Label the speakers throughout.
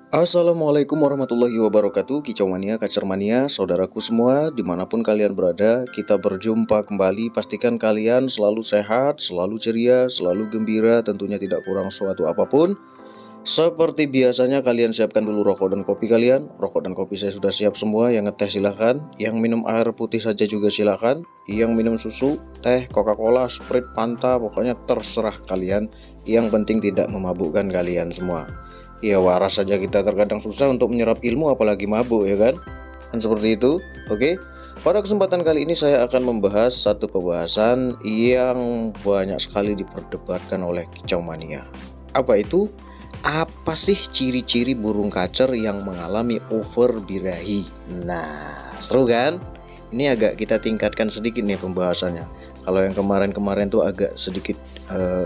Speaker 1: Assalamualaikum warahmatullahi wabarakatuh. Kicau mania, kacer mania, saudaraku semua dimanapun kalian berada, kita berjumpa kembali. Pastikan kalian selalu sehat, selalu ceria, selalu gembira, tentunya tidak kurang suatu apapun. Seperti biasanya kalian siapkan dulu rokok dan kopi kalian. Rokok dan kopi saya sudah siap semua. Yang ngeteh silahkan, yang minum air putih saja juga silahkan, yang minum susu, teh, Coca-Cola, Sprite, Fanta, pokoknya terserah kalian. Yang penting tidak memabukkan kalian semua. Ya waras saja kita terkadang susah untuk menyerap ilmu apalagi mabuk ya kan seperti itu. Oke, pada kesempatan kali ini saya akan membahas satu pembahasan yang banyak sekali diperdebatkan oleh kicau mania. Apa itu? Apa sih ciri-ciri burung kacer yang mengalami over birahi? Nah, seru kan? Ini agak kita tingkatkan sedikit nih pembahasannya. Kalau yang kemarin-kemarin tuh agak sedikit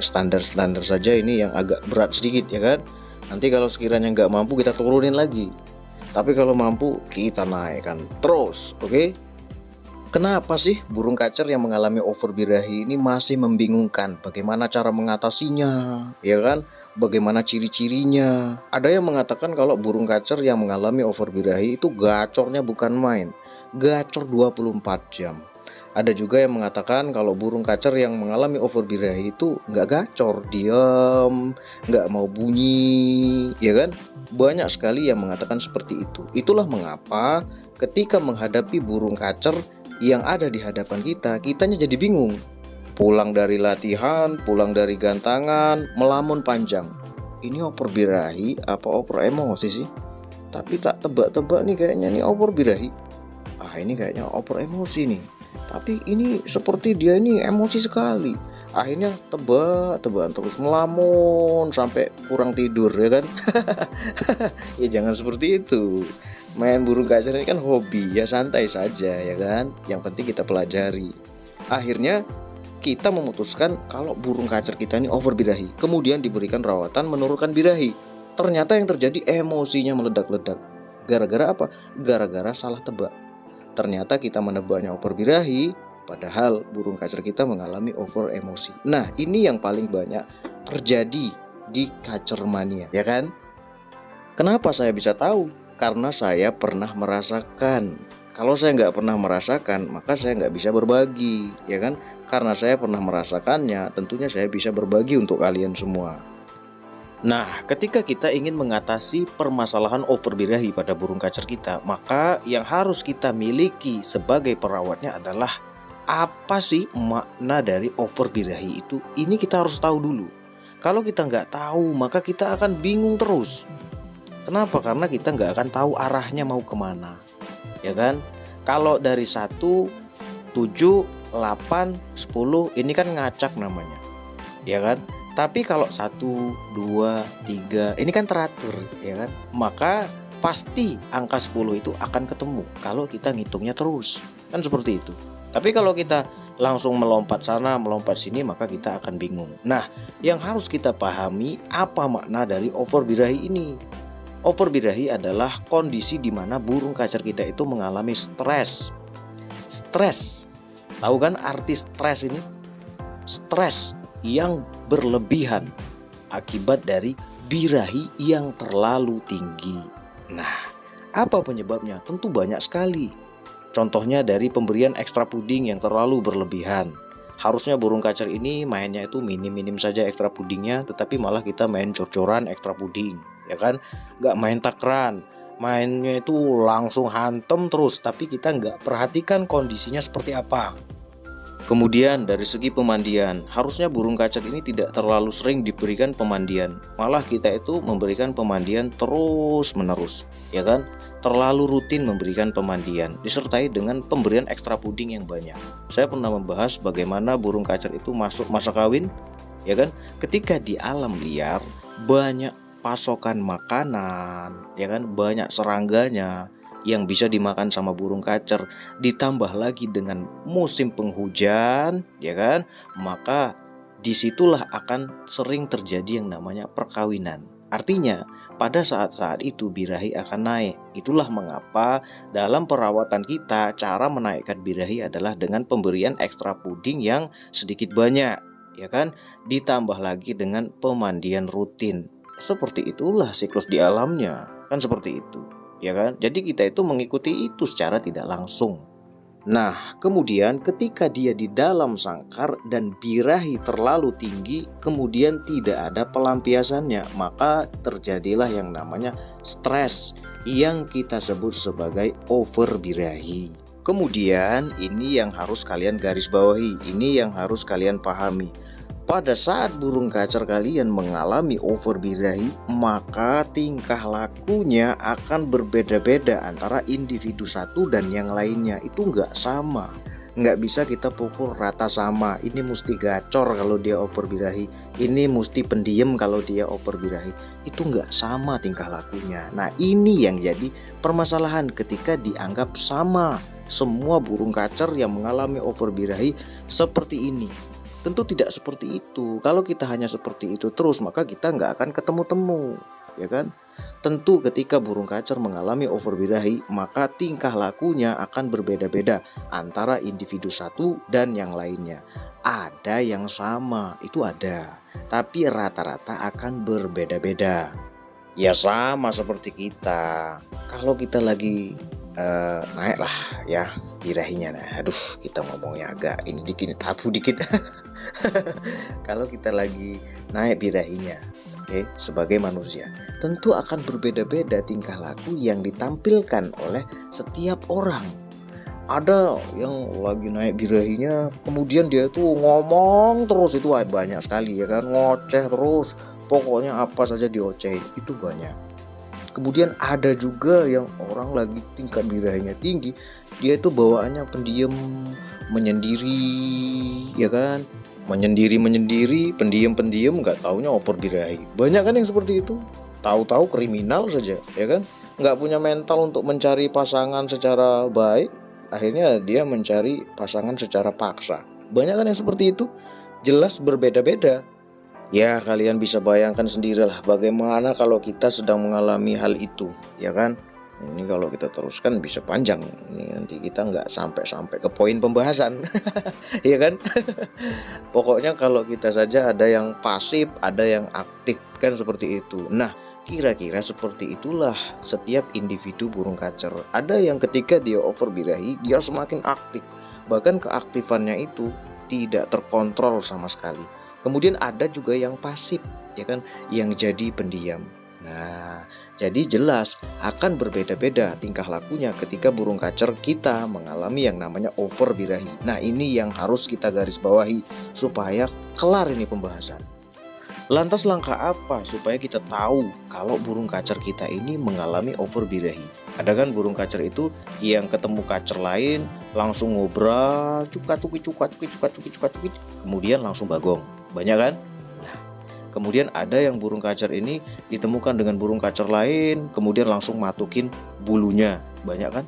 Speaker 1: standar-standar saja, ini yang agak berat sedikit ya kan. Nanti kalau sekiranya nggak mampu kita turunin lagi. Tapi kalau mampu kita naikkan terus, oke? Kenapa sih burung kacer yang mengalami over birahi ini masih membingungkan? Bagaimana cara mengatasinya, ya kan? Bagaimana ciri-cirinya? Ada yang mengatakan kalau burung kacer yang mengalami over birahi itu gacornya bukan main, gacor 24 jam. Ada juga yang mengatakan kalau burung kacer yang mengalami over birahi itu nggak gacor, diam, nggak mau bunyi, ya kan? Banyak sekali yang mengatakan seperti itu. Itulah mengapa ketika menghadapi burung kacer yang ada di hadapan kita, kitanya jadi bingung. Pulang dari latihan, pulang dari gantangan, melamun panjang. Ini over birahi apa over emosi sih? Tapi tak tebak-tebak nih kayaknya nih over birahi. Ini kayaknya over emosi nih. Tapi ini seperti dia ini emosi sekali. Akhirnya tebak-tebakan terus, melamun sampai kurang tidur ya kan. Ya jangan seperti itu. Main burung kacer ini kan hobi, ya santai saja ya kan. Yang penting kita pelajari. Akhirnya kita memutuskan kalau burung kacer kita ini over birahi. Kemudian diberikan rawatan menurunkan birahi. Ternyata yang terjadi emosinya meledak-ledak. Gara-gara apa? Gara-gara salah tebak. Ternyata kita menebaknya over birahi, padahal burung kacer kita mengalami over emosi. Nah, ini yang paling banyak terjadi di kacer mania, ya kan? Kenapa saya bisa tahu? Karena saya pernah merasakan. Kalau saya nggak pernah merasakan, maka saya nggak bisa berbagi, ya kan? Karena saya pernah merasakannya, tentunya saya bisa berbagi untuk kalian semua. Nah, ketika kita ingin mengatasi permasalahan over birahi pada burung kacer kita, maka yang harus kita miliki sebagai perawatnya adalah apa sih makna dari over birahi itu? Ini kita harus tahu dulu. Kalau kita nggak tahu, maka kita akan bingung terus. Kenapa? Karena kita nggak akan tahu arahnya mau kemana, ya kan? Kalau dari 1, 7, 8, 10 ini kan ngacak namanya, ya kan? Tapi kalau 1, 2, 3 ini kan teratur, ya kan? Maka pasti angka 10 itu akan ketemu kalau kita ngitungnya terus. Kan seperti itu. Tapi kalau kita langsung melompat sana, melompat sini, maka kita akan bingung. Nah, yang harus kita pahami apa makna dari over birahi ini. Over birahi adalah kondisi di mana burung kacer kita itu mengalami stres. Stres. Tahu kan arti stres ini? Stres yang berlebihan akibat dari birahi yang terlalu tinggi. Nah, apa penyebabnya? Tentu banyak sekali. Contohnya dari pemberian ekstra puding yang terlalu berlebihan. Harusnya burung kacer ini mainnya itu minim-minim saja ekstra pudingnya, tetapi malah kita main cor-coran ekstra puding, ya kan? Nggak main takran, mainnya itu langsung hantem terus, tapi kita nggak perhatikan kondisinya seperti apa. Kemudian dari segi pemandian, harusnya burung kacer ini tidak terlalu sering diberikan pemandian. Malah kita itu memberikan pemandian terus menerus, ya kan? Terlalu rutin memberikan pemandian, disertai dengan pemberian ekstra puding yang banyak. Saya pernah membahas bagaimana burung kacer itu masuk masa kawin, ya kan? Ketika di alam liar banyak pasokan makanan, ya kan? Banyak serangganya yang bisa dimakan sama burung kacer, ditambah lagi dengan musim penghujan, ya kan? Maka disitulah akan sering terjadi yang namanya perkawinan. Artinya pada saat-saat itu birahi akan naik. Itulah mengapa dalam perawatan kita cara menaikkan birahi adalah dengan pemberian ekstra puding yang sedikit banyak, ya kan? Ditambah lagi dengan pemandian rutin. Seperti itulah siklus di alamnya. Kan seperti itu, ya kan? Jadi kita itu mengikuti itu secara tidak langsung. Nah, kemudian ketika dia di dalam sangkar dan birahi terlalu tinggi, kemudian tidak ada pelampiasannya, maka terjadilah yang namanya stres yang kita sebut sebagai over birahi. Kemudian ini yang harus kalian garis bawahi, ini yang harus kalian pahami. Pada saat burung kacer kalian mengalami over birahi, maka tingkah lakunya akan berbeda-beda antara individu satu dan yang lainnya. Itu nggak sama, nggak bisa kita pukul rata sama. Ini mesti gacor kalau dia over birahi, ini mesti pendiam kalau dia over birahi. Itu nggak sama tingkah lakunya. Nah, ini yang jadi permasalahan ketika dianggap sama semua burung kacer yang mengalami over birahi seperti ini. Tentu tidak seperti itu. Kalau kita hanya seperti itu terus, maka kita nggak akan ketemu-temu, ya kan? Tentu ketika burung kacer mengalami over birahi, maka tingkah lakunya akan berbeda-beda antara individu satu dan yang lainnya. Ada yang sama, itu ada, tapi rata-rata akan berbeda-beda. Ya sama seperti kita. Kalau kita lagi naik lah ya birahinya. Nah, aduh, kita ngomongnya agak ini dikit, tabu dikit. Kalau kita lagi naik birahinya, oke, sebagai manusia, tentu akan berbeda-beda tingkah laku yang ditampilkan oleh setiap orang. Ada yang lagi naik birahinya, kemudian dia tuh ngomong terus, itu banyak sekali ya kan, ngoceh terus, pokoknya apa saja diocehin, itu banyak. Kemudian ada juga yang orang lagi tingkat birahinya tinggi, dia itu bawaannya pendiam, menyendiri, ya kan, menyendiri, pendiam, nggak taunya over birahi. Banyak kan yang seperti itu, tahu-tahu kriminal saja, ya kan, nggak punya mental untuk mencari pasangan secara baik, akhirnya dia mencari pasangan secara paksa. Banyak kan yang seperti itu, jelas berbeda-beda. Ya, kalian bisa bayangkan sendirilah bagaimana kalau kita sedang mengalami hal itu, ya kan? Ini kalau kita teruskan bisa panjang. Ini nanti kita nggak sampai ke poin pembahasan, ya kan? Pokoknya kalau kita saja ada yang pasif, ada yang aktif, kan seperti itu. Nah, kira-kira seperti itulah setiap individu burung kacer. Ada yang ketika dia over birahi, dia semakin aktif, bahkan keaktifannya itu tidak terkontrol sama sekali. Kemudian ada juga yang pasif, ya kan, yang jadi pendiam. Nah, jadi jelas akan berbeda-beda tingkah lakunya ketika burung kacer kita mengalami yang namanya over birahi. Nah, ini yang harus kita garis bawahi supaya kelar ini pembahasan. Lantas langkah apa supaya kita tahu kalau burung kacer kita ini mengalami over birahi? Ada kan burung kacer itu yang ketemu kacer lain langsung ngobrol, cukat, kemudian langsung bagong. Banyak kan? Nah, kemudian ada yang burung kacer ini ditemukan dengan burung kacer lain, kemudian langsung matukin bulunya. Banyak kan?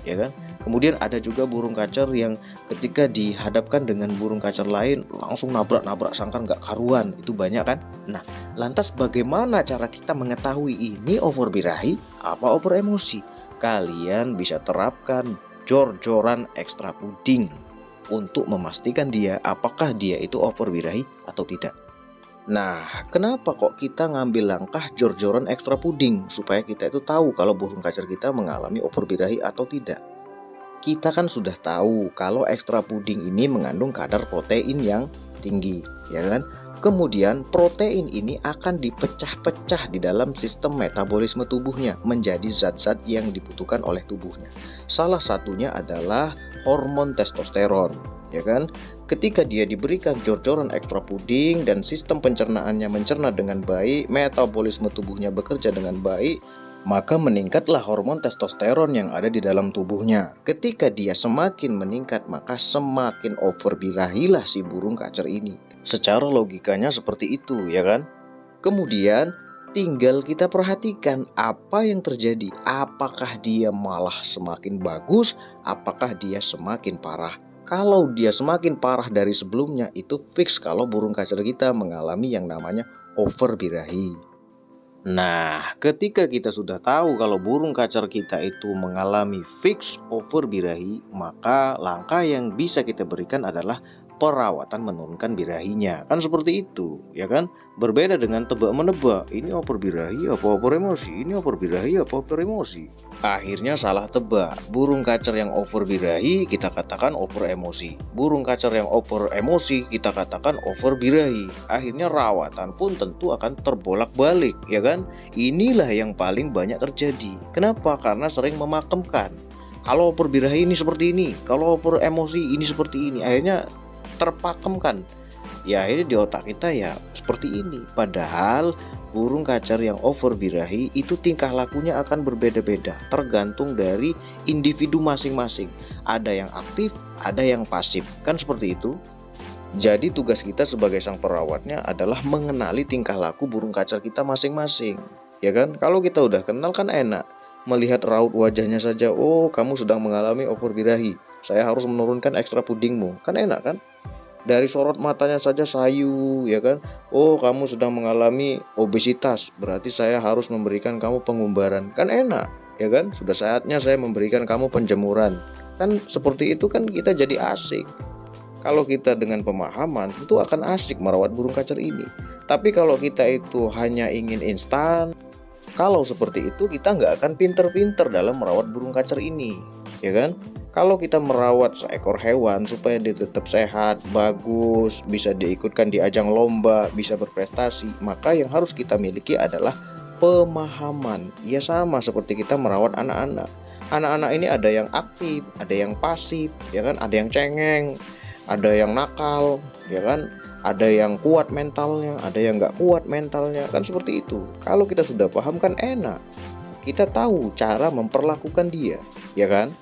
Speaker 1: Ya kan? Kemudian ada juga burung kacer yang ketika dihadapkan dengan burung kacer lain langsung nabrak sangkar nggak karuan. Itu banyak kan? Nah, lantas bagaimana cara kita mengetahui ini over birahi apa over emosi? Kalian bisa terapkan jor-joran ekstra puding untuk memastikan dia apakah dia itu over birahi atau tidak. Nah, kenapa kok kita ngambil langkah jor-joran ekstra puding supaya kita itu tahu kalau burung kacer kita mengalami over birahi atau tidak? Kita kan sudah tahu kalau ekstra puding ini mengandung kadar protein yang tinggi, ya kan? Kemudian protein ini akan dipecah-pecah di dalam sistem metabolisme tubuhnya menjadi zat-zat yang dibutuhkan oleh tubuhnya. Salah satunya adalah hormon testosteron, ya kan? Ketika dia diberikan jor-joran ekstra puding dan sistem pencernaannya mencerna dengan baik, metabolisme tubuhnya bekerja dengan baik, maka meningkatlah hormon testosteron yang ada di dalam tubuhnya. Ketika dia semakin meningkat, maka semakin over birahilah si burung kacer ini. Secara logikanya seperti itu, ya kan? Kemudian tinggal kita perhatikan apa yang terjadi. Apakah dia malah semakin bagus? Apakah dia semakin parah? Kalau dia semakin parah dari sebelumnya, itu fix kalau burung kacer kita mengalami yang namanya over birahi. Nah, ketika kita sudah tahu kalau burung kacer kita itu mengalami fix over birahi, maka langkah yang bisa kita berikan adalah perawatan menurunkan birahinya. Kan seperti itu, ya kan? Berbeda dengan tebak-menebak. Ini oper birahi apa oper emosi? Ini oper birahi apa oper emosi? Akhirnya salah tebak. Burung kacer yang over birahi kita katakan over emosi. Burung kacer yang over emosi kita katakan over birahi. Akhirnya rawatan pun tentu akan terbolak-balik, ya kan? Inilah yang paling banyak terjadi. Kenapa? Karena sering memakemkan. Kalau over birahi ini seperti ini, kalau over emosi ini seperti ini. Akhirnya terpakemkan. Ya akhirnya di otak kita ya seperti ini. Padahal burung kacer yang over birahi itu tingkah lakunya akan berbeda-beda, tergantung dari individu masing-masing. Ada yang aktif, ada yang pasif. Kan seperti itu. Jadi tugas kita sebagai sang perawatnya adalah mengenali tingkah laku burung kacer kita masing-masing. Ya kan? Kalau kita udah kenal kan enak. Melihat raut wajahnya saja, oh kamu sedang mengalami over birahi, saya harus menurunkan ekstra pudingmu. Kan enak kan? Dari sorot matanya saja sayu, ya kan? Oh kamu sedang mengalami obesitas, berarti saya harus memberikan kamu pengumbaran. Kan enak, ya kan? Sudah saatnya saya memberikan kamu penjemuran. Kan seperti itu kan kita jadi asik. Kalau kita dengan pemahaman tentu akan asik merawat burung kacer ini. Tapi kalau kita itu hanya ingin instan, kalau seperti itu kita nggak akan pinter-pinter dalam merawat burung kacer ini, ya kan? Kalau kita merawat seekor hewan supaya dia tetap sehat, bagus, bisa diikutkan di ajang lomba, bisa berprestasi, maka yang harus kita miliki adalah pemahaman. Ya sama seperti kita merawat anak-anak. Anak-anak ini ada yang aktif, ada yang pasif, ya kan? Ada yang cengeng, ada yang nakal, ya kan? Ada yang kuat mentalnya, ada yang nggak kuat mentalnya. Kan seperti itu. Kalau kita sudah paham kan enak. Kita tahu cara memperlakukan dia, ya kan?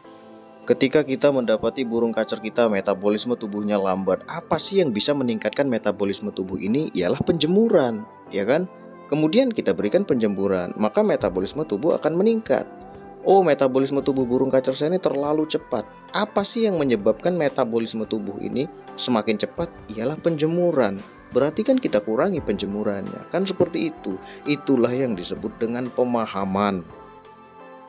Speaker 1: Ketika kita mendapati burung kacer kita metabolisme tubuhnya lambat, apa sih yang bisa meningkatkan metabolisme tubuh ini? Ialah penjemuran, ya kan? Kemudian kita berikan penjemuran, maka metabolisme tubuh akan meningkat. Oh, metabolisme tubuh burung kacer saya ini terlalu cepat. Apa sih yang menyebabkan metabolisme tubuh ini semakin cepat? Ialah penjemuran. Berarti kan kita kurangi penjemurannya. Kan seperti itu. Itulah yang disebut dengan pemahaman.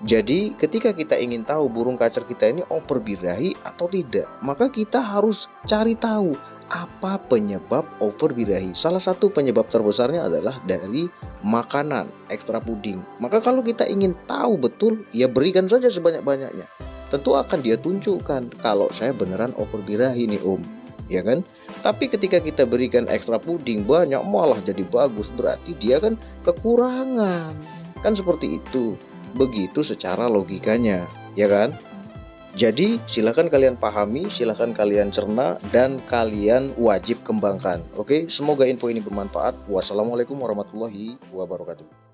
Speaker 1: Jadi ketika kita ingin tahu burung kacer kita ini over birahi atau tidak, maka kita harus cari tahu apa penyebab over birahi. Salah satu penyebab terbesarnya adalah dari makanan ekstra puding. Maka kalau kita ingin tahu betul, ya berikan saja sebanyak-banyaknya. Tentu akan dia tunjukkan kalau saya beneran over birahi nih om, ya kan? Tapi ketika kita berikan ekstra puding banyak malah jadi bagus, berarti dia kan kekurangan. Kan seperti itu. Begitu secara logikanya, ya kan? Jadi silakan kalian pahami, silakan kalian cerna, dan kalian wajib kembangkan. Oke, semoga info ini bermanfaat. Wassalamualaikum warahmatullahi wabarakatuh.